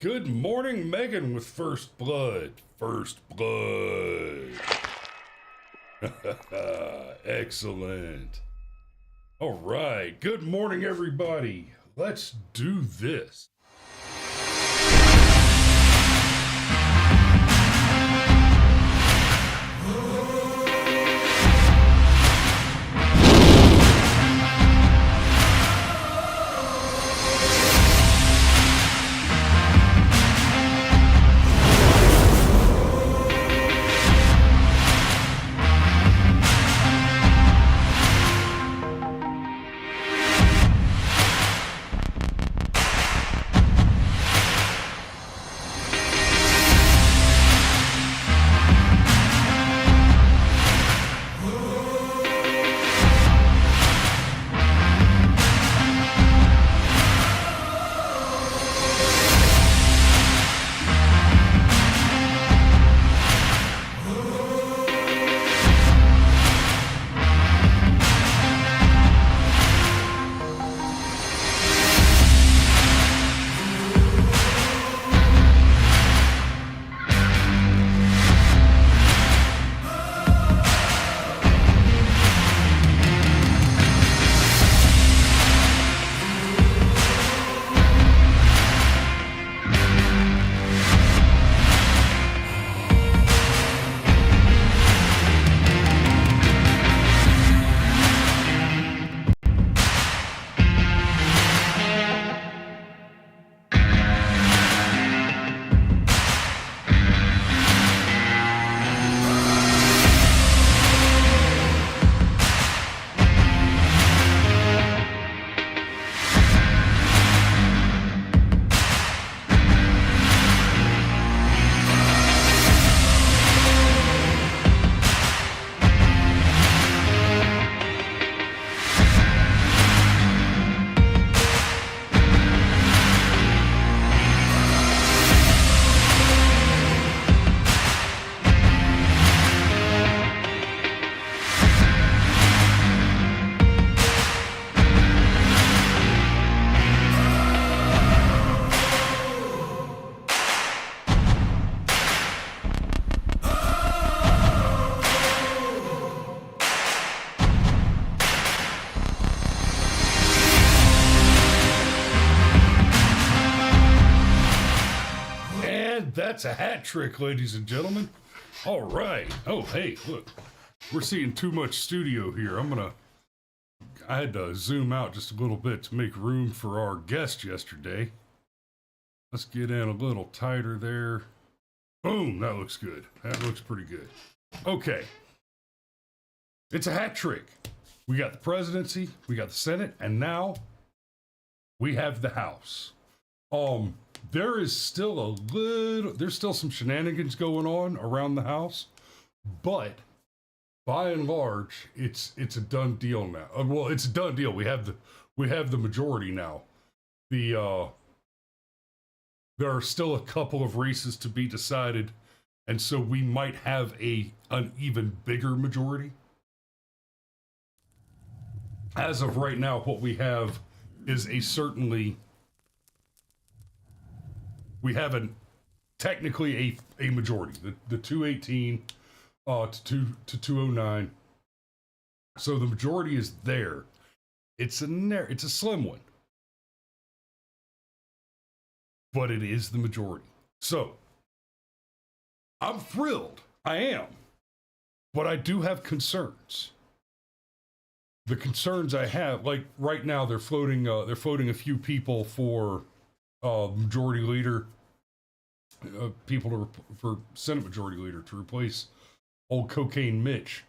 Good morning, Megan with First Blood. First Blood. Excellent. All right. Good morning, everybody. Let's do this. That's a hat trick, ladies and gentlemen. All right. Oh, hey, look. We're seeing too much studio here. I had to zoom out just a little bit to make room for our guest yesterday. Let's get in a little tighter there. Boom, that looks good. That looks pretty good. Okay. It's a hat trick. We got the presidency, we got the Senate, and now we have the House. There's still some shenanigans going on around the House, but by and large, it's a done deal now. Well, it's a done deal. We have the majority now. There are still a couple of races to be decided, and so we might have an even bigger majority. As of right now, what we have is we have technically a majority, the 218 to 209. So the majority is there. It's a slim one, but it is the majority. So I'm thrilled. I am, but I do have concerns. The concerns I have, like right now, they're floating a few people for majority leader, for Senate majority leader to replace old cocaine Mitch.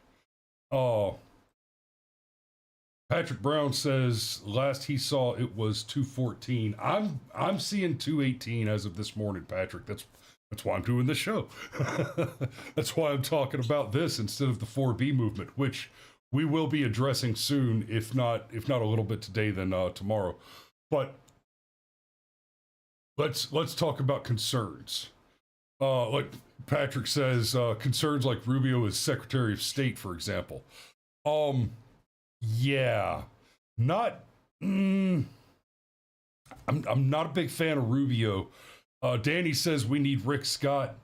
Patrick Brown says last he saw it was 214. I'm seeing 218 as of this morning, Patrick. That's why I'm doing this show. That's why I'm talking about this instead of the 4B movement, which we will be addressing soon, if not a little bit today, then tomorrow. But let's talk about concerns. Like Patrick says, concerns like Rubio as Secretary of State, for example. Yeah, not. I'm not a big fan of Rubio. Danny says we need Rick Scott.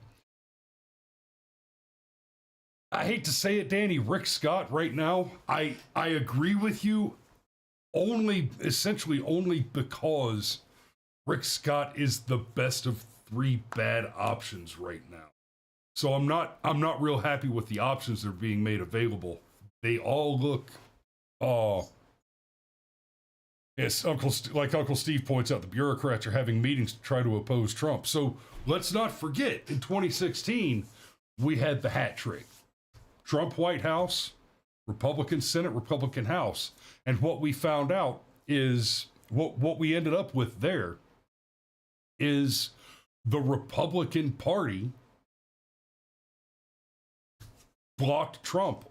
I hate to say it, Danny. Rick Scott right now, I agree with you essentially only because Rick Scott is the best of three bad options right now. So I'm not real happy with the options that are being made available. They all look, yes, Uncle Steve points out, the bureaucrats are having meetings to try to oppose Trump. So let's not forget, in 2016, we had the hat trick. Trump White House, Republican Senate, Republican House. And what we found out is, what we ended up with there is the Republican Party blocked Trump,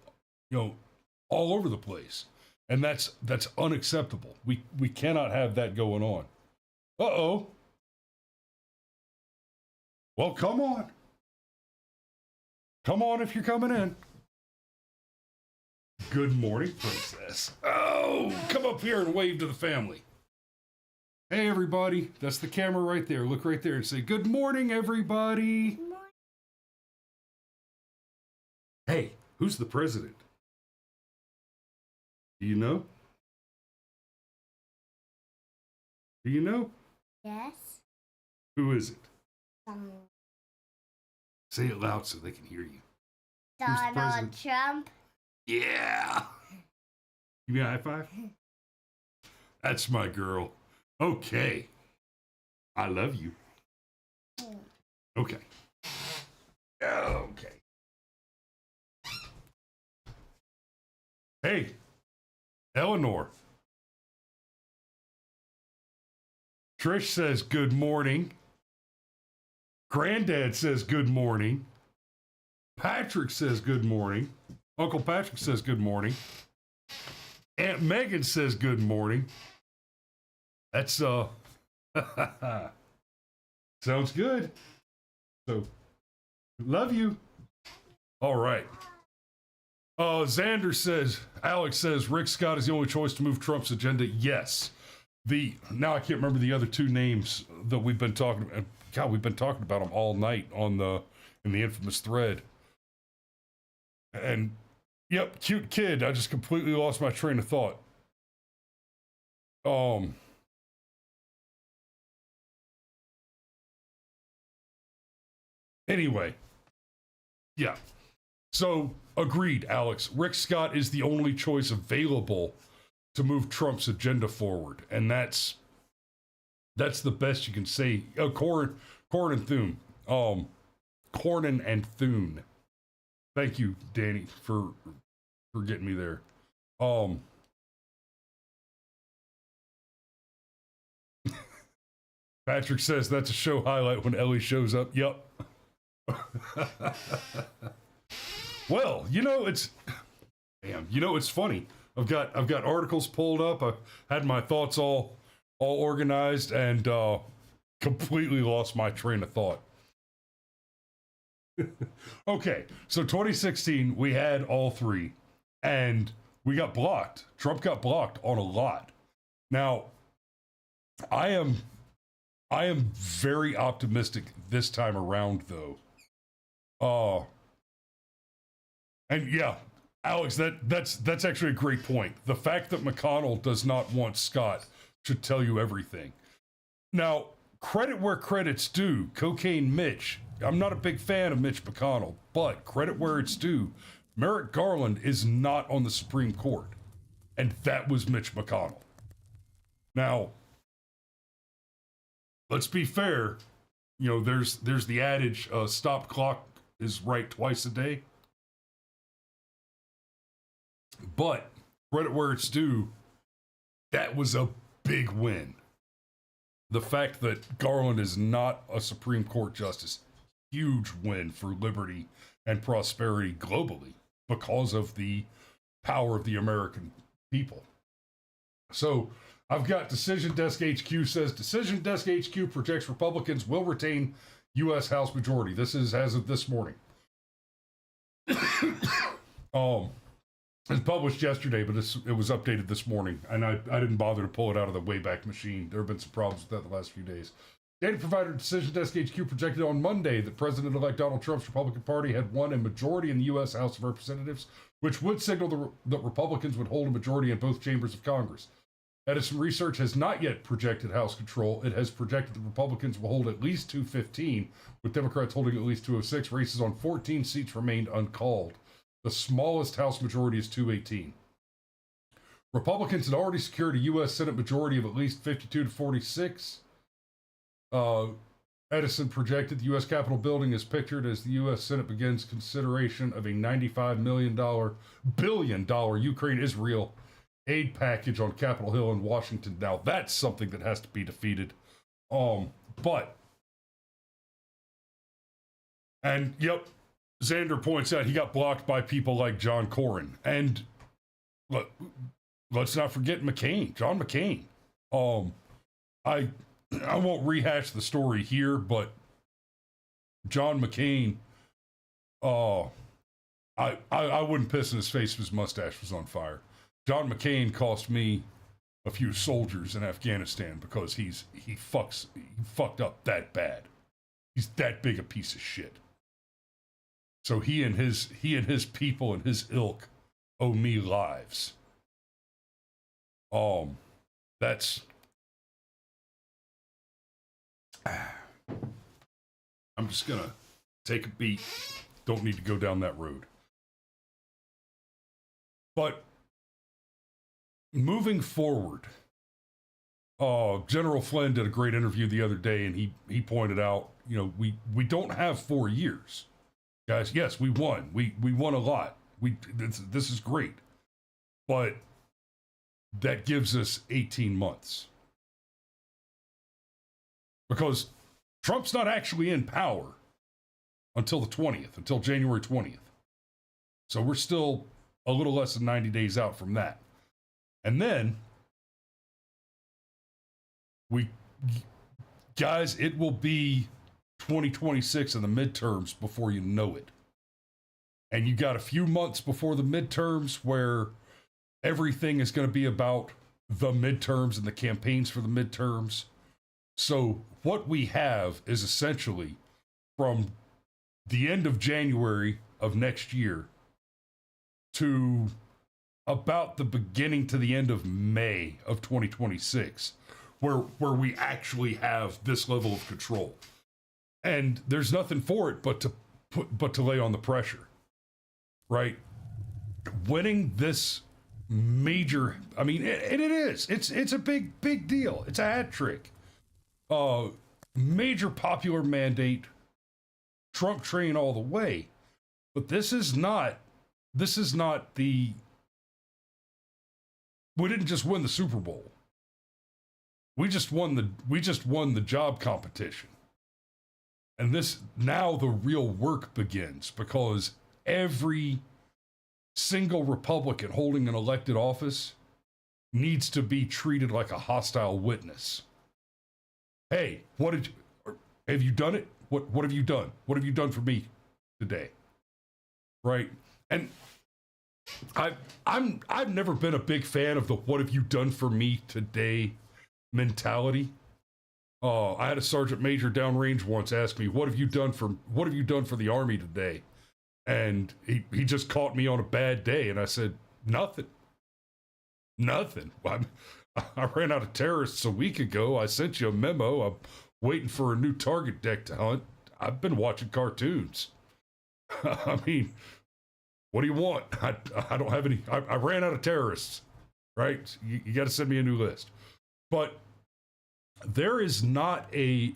all over the place. And that's unacceptable. We cannot have that going on. Uh-oh. Well, come on. Come on if you're coming in. Good morning, princess. Oh, come up here and wave to the family. Hey, everybody. That's the camera right there. Look right there and say, good morning, everybody. Good morning. Hey, who's the president? Do you know? Do you know? Yes. Who is it? Say it loud so they can hear you. Donald Trump. Yeah. Give me a high five. That's my girl. Okay. I love you. Okay. Okay. Hey, Eleanor. Trish says good morning. Granddad says good morning. Patrick says good morning. Uncle Patrick says good morning. Aunt Megan says good morning. That's sounds good. So love you. All right. Xander says, Alex says, Rick Scott is the only choice to move Trump's agenda. Yes. Now I can't remember the other two names that we've been talking about. God, we've been talking about them all night in the infamous thread. And yep, cute kid. I just completely lost my train of thought. Anyway. Yeah. So, agreed, Alex. Rick Scott is the only choice available to move Trump's agenda forward. And that's the best you can say. Corn and Thune. Cornyn and Thune. Thank you, Danny, for getting me there. Patrick says that's a show highlight when Ellie shows up. Yep. Well, it's funny. I've got articles pulled up. I had my thoughts all organized and completely lost my train of thought. Okay, so 2016 we had all three, and we got blocked. Trump got blocked on a lot. Now, I am very optimistic this time around, though. And yeah, Alex, that's actually a great point. The fact that McConnell does not want Scott should tell you everything. Now, credit where credit's due. Cocaine Mitch. I'm not a big fan of Mitch McConnell, but credit where it's due. Merrick Garland is not on the Supreme Court, and that was Mitch McConnell. Now, let's be fair. There's the adage, stop clock is right twice a day. But credit where it's due, that was a big win. The fact that Garland is not a Supreme Court justice, huge win for liberty and prosperity globally because of the power of the American people. So I've got Decision Desk HQ says, Decision Desk HQ projects Republicans will retain U.S. House majority. This is as of this morning. It was published yesterday, but it was updated this morning, and I didn't bother to pull it out of the Wayback Machine. There have been some problems with that the last few days. Data provider Decision Desk HQ projected on Monday that President-elect Donald Trump's Republican Party had won a majority in the U.S. House of Representatives, which would signal that Republicans would hold a majority in both chambers of Congress. Edison Research has not yet projected House control. It has projected that Republicans will hold at least 215, with Democrats holding at least 206. Races on 14 seats remained uncalled. The smallest House majority is 218. Republicans had already secured a U.S. Senate majority of at least 52 to 46. Edison projected the U.S. Capitol building is pictured as the U.S. Senate begins consideration of a $95 billion Ukraine-Israel aid package on Capitol Hill in Washington. Now, that's something that has to be defeated. But, and yep, Xander points out he got blocked by people like John Cornyn. And let's not forget McCain, John McCain. I won't rehash the story here, but John McCain, I wouldn't piss in his face if his mustache was on fire. John McCain cost me a few soldiers in Afghanistan because he fucked up that bad. He's that big a piece of shit. So he and his people and his ilk owe me lives. That's. I'm just gonna take a beat. Don't need to go down that road. But moving forward, General Flynn did a great interview the other day, and he pointed out, we don't have 4 years, guys. Yes, we won. We won a lot. This is great, but that gives us 18 months. Because Trump's not actually in power until the 20th, until January 20th. So we're still a little less than 90 days out from that. And then, guys, it will be 2026 in the midterms before you know it. And you got a few months before the midterms where everything is going to be about the midterms and the campaigns for the midterms. So what we have is essentially from the end of January of next year to about the beginning to the end of May of 2026, where we actually have this level of control. And there's nothing for it but to lay on the pressure, right? Winning this major, and it is. It's a big deal. It's a hat trick. Major popular mandate, Trump train all the way. But this is not the, we didn't just win the Super Bowl. We just won the job competition. And now the real work begins, because every single Republican holding an elected office needs to be treated like a hostile witness. Hey, have you done it? What have you done? What have you done for me today? Right? And I've never been a big fan of the "what have you done for me today" mentality. I had a sergeant major downrange once ask me, what have you done for the Army today? And he just caught me on a bad day, and I said, nothing. I ran out of terrorists a week ago. I sent you a memo. I'm waiting for a new target deck to hunt. I've been watching cartoons. What do you want? I don't have any. I ran out of terrorists, right? You got to send me a new list. But there is not a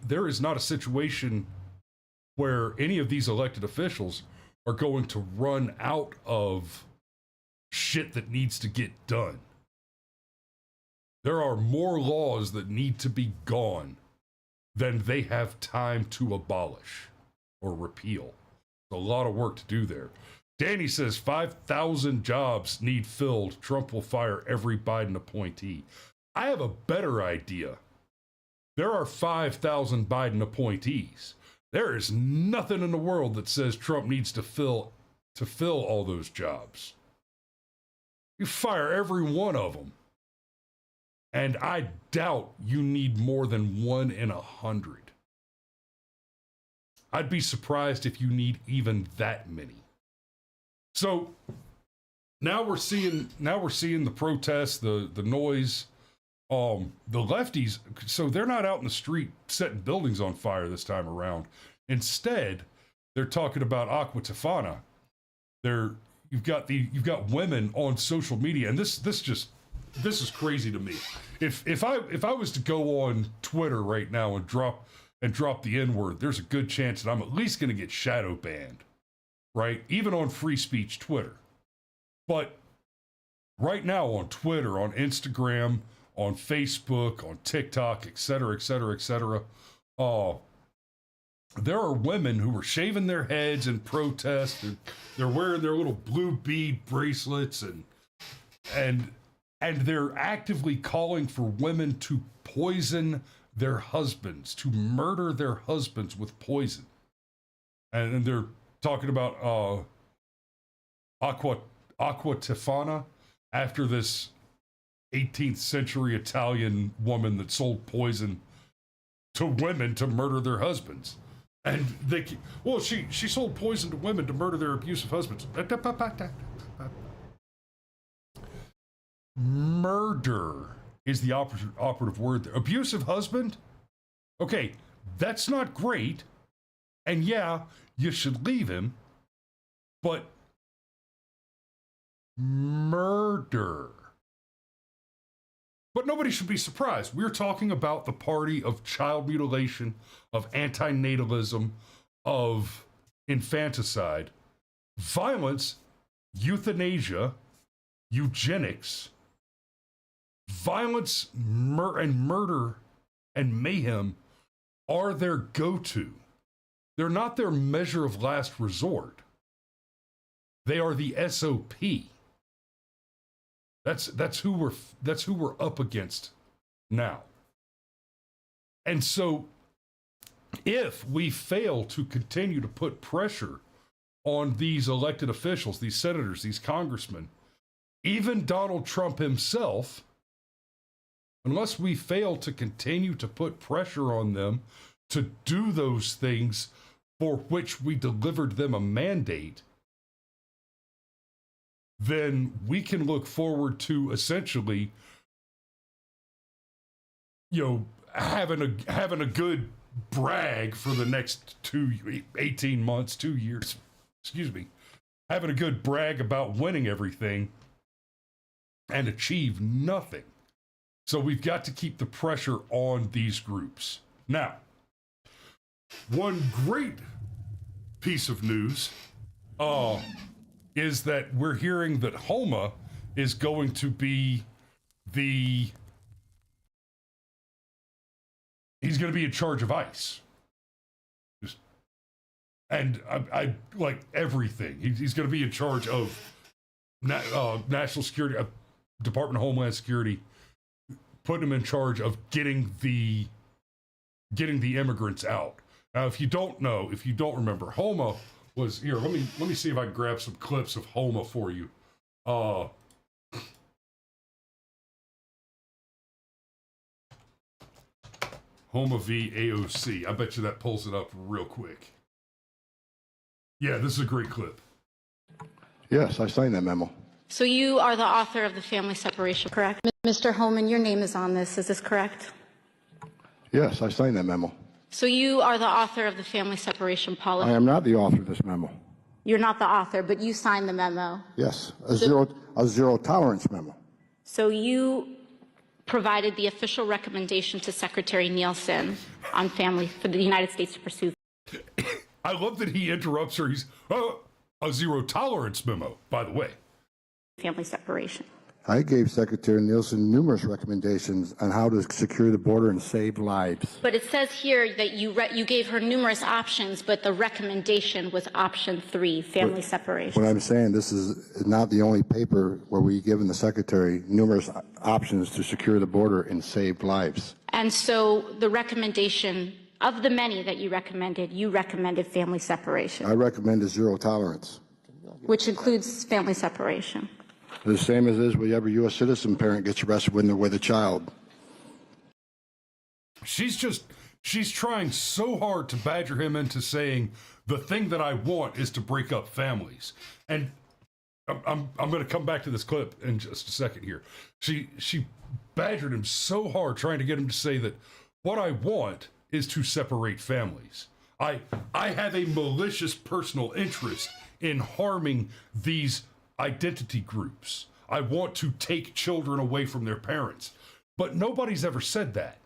situation where any of these elected officials are going to run out of shit that needs to get done. There are more laws that need to be gone than they have time to abolish or repeal. There's a lot of work to do there. Danny says 5,000 jobs need filled. Trump will fire every Biden appointee. I have a better idea. There are 5,000 Biden appointees. There is nothing in the world that says Trump needs to fill all those jobs. You fire every one of them. And I doubt you need more than 1 in 100. I'd be surprised if you need even that many. So now we're seeing the protests, the noise. The lefties, so they're not out in the street setting buildings on fire this time around. Instead, they're talking about Aqua Tofana. You've got women on social media, and this is crazy to me. If I was to go on Twitter right now and drop the N-word, there's a good chance that I'm at least going to get shadow banned, right? Even on free speech Twitter. But right now on Twitter, on Instagram, on Facebook, on TikTok, et cetera, et cetera, et cetera, there are women who are shaving their heads in protest, and they're wearing their little blue bead bracelets, and they're actively calling for women to poison their husbands, to murder their husbands with poison. And they're talking about Aqua Tofana, after this 18th century Italian woman that sold poison to women to murder their husbands. And she sold poison to women to murder their abusive husbands. Murder is the operative word there. Abusive husband? Okay, that's not great. And yeah, you should leave him. But murder. But nobody should be surprised. We're talking about the party of child mutilation, of antinatalism, of infanticide, violence, euthanasia, eugenics, violence, and murder and mayhem are their go-to. They're not their measure of last resort. They are the SOP. That's who we're up against now. And so if we fail to continue to put pressure on these elected officials, these senators, these congressmen, even Donald Trump himself, unless we fail to continue to put pressure on them to do those things for which we delivered them a mandate, then we can look forward to essentially, having a good brag for the next 18 months, 2 years, having a good brag about winning everything and achieve nothing. So we've got to keep the pressure on these groups. Now, one great piece of news, is that we're hearing that Homa is going to be he's going to be in charge of ICE. And I like everything. He's going to be in charge of national security, Department of Homeland Security, putting him in charge of getting the immigrants out. Now, if you don't remember, Homa was here. Let me see if I can grab some clips of Homa for you. Homa v. AOC. I bet you that pulls it up real quick. Yeah, this is a great clip. Yes, I signed that memo. So you are the author of the family separation, correct? Mr. Holman, your name is on this. Is this correct? Yes, I signed that memo. So you are the author of the family separation policy? I am not the author of this memo. You're not the author, but you signed the memo. Yes, a zero tolerance memo. So you provided the official recommendation to Secretary Nielsen on family for the United States to pursue. I love that he interrupts her. He's a zero tolerance memo, by the way. Family separation. I gave Secretary Nielsen numerous recommendations on how to secure the border and save lives. But it says here that you gave her numerous options, but the recommendation was option 3, family separation. What I'm saying, this is not the only paper where we've given the Secretary numerous options to secure the border and save lives. And so the recommendation, of the many that you recommended family separation. I recommend a zero tolerance. Which includes family separation. The same as is with every U.S. citizen parent gets arrested when they're with a child. She's just She's trying so hard to badger him into saying the thing that I want is to break up families. And I'm going to come back to this clip in just a second here. She badgered him so hard trying to get him to say that what I want is to separate families. I have a malicious personal interest in harming these identity groups. I want to take children away from their parents. But nobody's ever said that.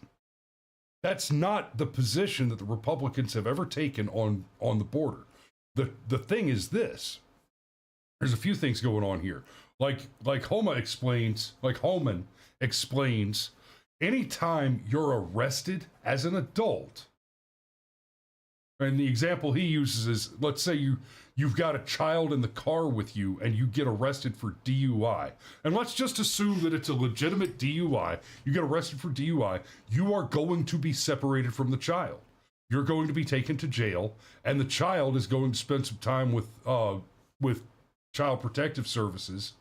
That's not the position that the Republicans have ever taken on the border. The thing is this. There's a few things going on here. Like Holman explains, anytime you're arrested as an adult, and the example he uses is, let's say you've got a child in the car with you and you get arrested for DUI. And let's just assume that it's a legitimate DUI. You get arrested for DUI. You are going to be separated from the child. You're going to be taken to jail, and the child is going to spend some time with Child Protective Services,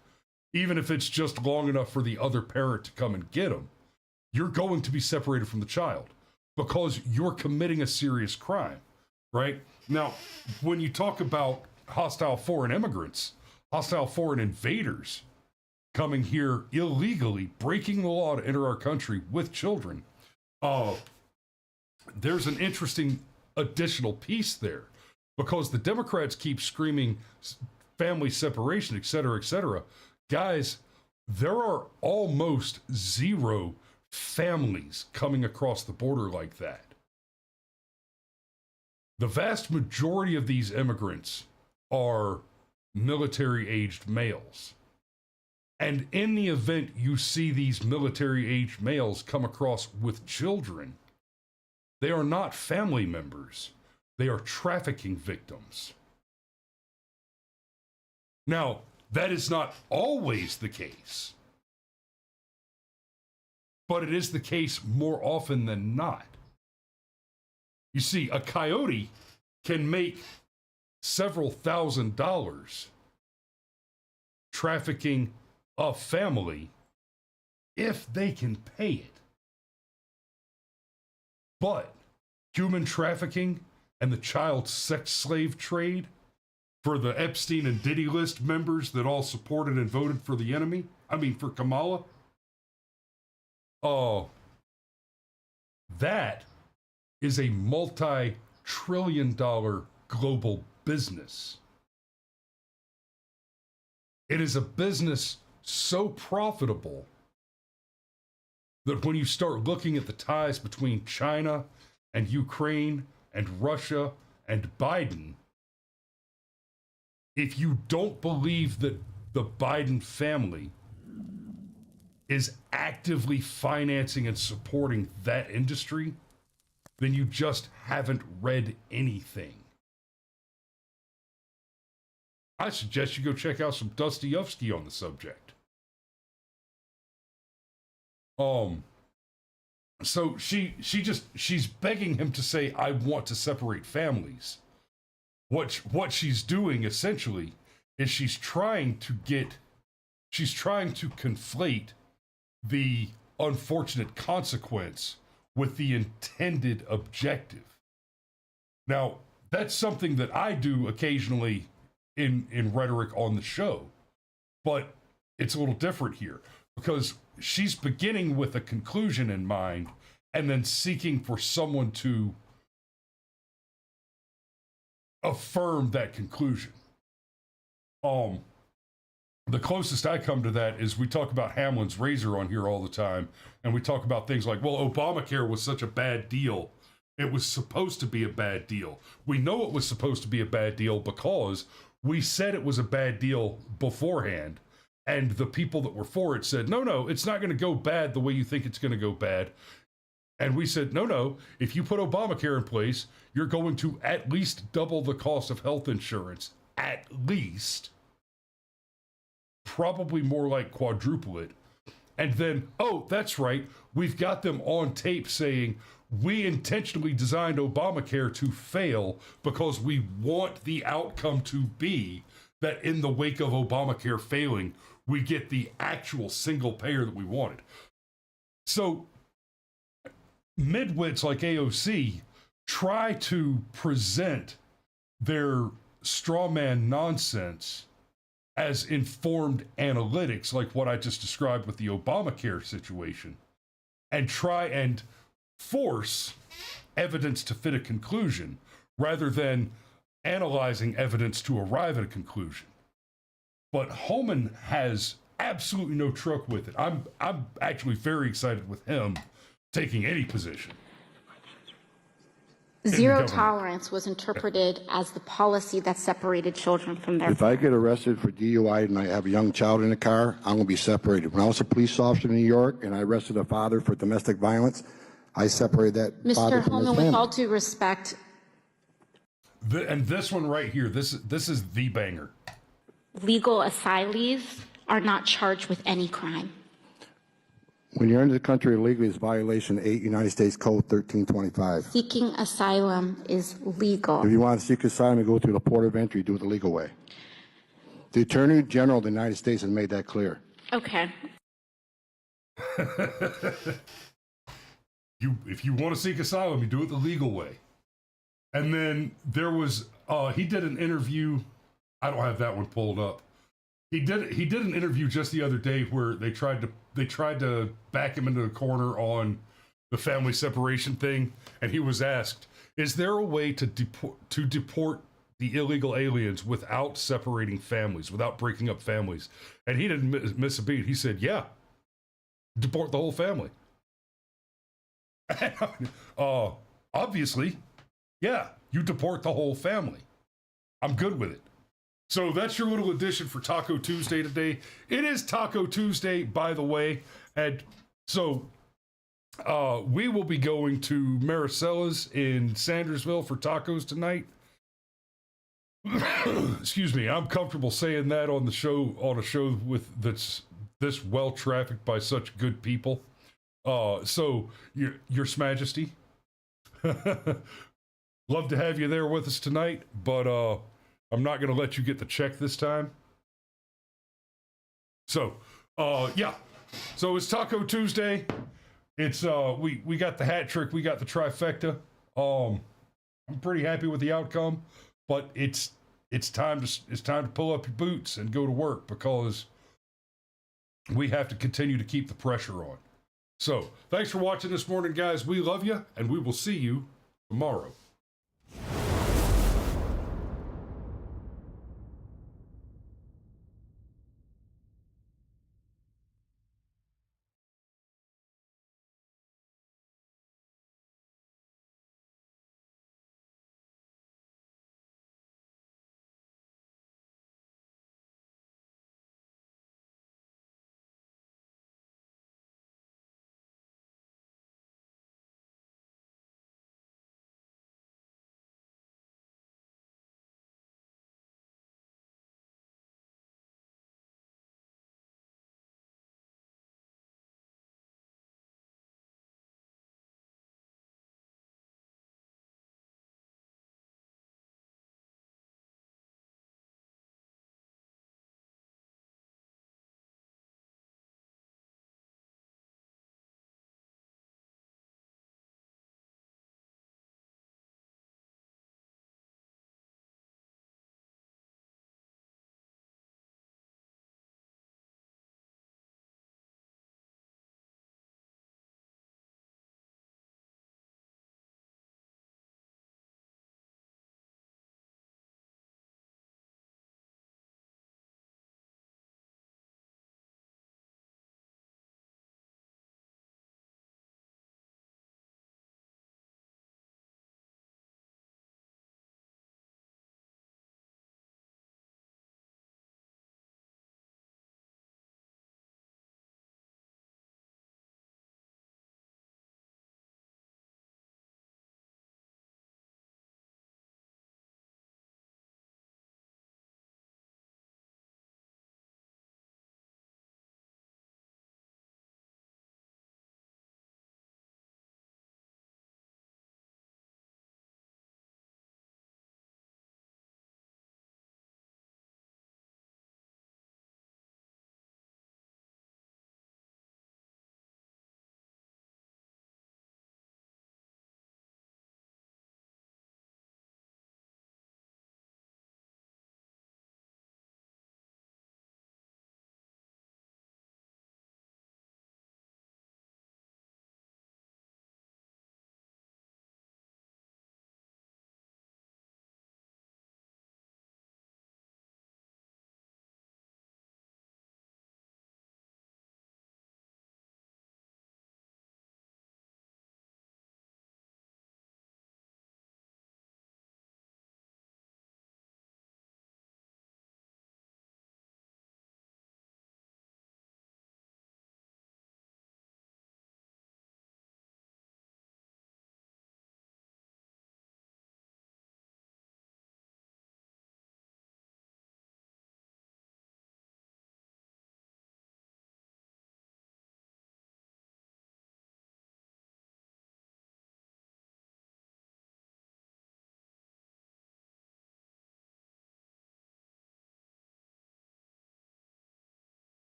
even if it's just long enough for the other parent to come and get them. You're going to be separated from the child because you're committing a serious crime. Right? Now, when you talk about hostile foreign immigrants, hostile foreign invaders coming here illegally, breaking the law to enter our country with children, there's an interesting additional piece there, because the Democrats keep screaming family separation, et cetera, et cetera. Guys, there are almost zero families coming across the border like that. The vast majority of these immigrants are military-aged males. And in the event you see these military-aged males come across with children, they are not family members. They are trafficking victims. Now, that is not always the case, but it is the case more often than not. You see, a coyote can make several $1,000s trafficking a family if they can pay it. But human trafficking and the child sex slave trade for the Epstein and Diddy list members that all supported and voted for the enemy, for Kamala, that is a multi-trillion-dollar global business. It is a business so profitable that when you start looking at the ties between China and Ukraine and Russia and Biden, if you don't believe that the Biden family is actively financing and supporting that industry, then you just haven't read anything. I suggest you go check out some Dostoevsky on the subject. So she's begging him to say, I want to separate families. What she's doing essentially is she's trying to conflate the unfortunate consequence with the intended objective. Now, that's something that I do occasionally in rhetoric on the show, but it's a little different here because she's beginning with a conclusion in mind and then seeking for someone to affirm that conclusion. The closest I come to that is we talk about Hamlin's razor on here all the time, and we talk about things like, well, Obamacare was such a bad deal. It was supposed to be a bad deal. We know it was supposed to be a bad deal because we said it was a bad deal beforehand, and the people that were for it said, no, it's not going to go bad the way you think it's going to go bad. And we said, no, if you put Obamacare in place, you're going to at least double the cost of health insurance, at least. Probably more like quadruple it. And then, oh, that's right, we've got them on tape saying, we intentionally designed Obamacare to fail because we want the outcome to be that in the wake of Obamacare failing, we get the actual single payer that we wanted. So midwits like AOC try to present their straw man nonsense as informed analytics, like what I just described with the Obamacare situation, and try and force evidence to fit a conclusion rather than analyzing evidence to arrive at a conclusion. But Holman has absolutely no truck with it. I'm actually very excited with him taking any position. Zero tolerance was interpreted as the policy that separated children from their. If I get arrested for DUI and I have a young child in the car, I'm going to be separated. When I was a police officer in New York and I arrested a father for domestic violence, I separated that father Mr. from his Holman, family. with all due respect, And this one right here, this is the banger. legal asylees are not charged with any crime. When you're into the country illegally, it's violation 8 United States Code 1325. Seeking asylum is legal. If you want to seek asylum, you go through the port of entry, do it the legal way. The Attorney General of the United States has made that clear. Okay. If you want to seek asylum, you do it the legal way. And then there was he did an interview. I don't have that one pulled up. He did an interview just the other day where they tried to back him into the corner on the family separation thing, and he was asked, "Is there a way to deport the illegal aliens without separating families, without breaking up families?" And he didn't miss a beat. He said, "Yeah, deport the whole family." Obviously, yeah, you deport the whole family. I'm good with it. So that's your little addition for Taco Tuesday today. It is Taco Tuesday, by the way. And so we will be going to Maricella's in Sandersville for tacos tonight. Excuse me, I'm comfortable saying that on a show with that's this well trafficked by such good people. So your Majesty, love to have you there with us tonight, but I'm not going to let you get the check this time. So, yeah. So it's Taco Tuesday. It's we got the hat trick, we got the trifecta. I'm pretty happy with the outcome, but it's time to pull up your boots and go to work because we have to continue to keep the pressure on. So, thanks for watching this morning, guys. We love you, and we will see you tomorrow.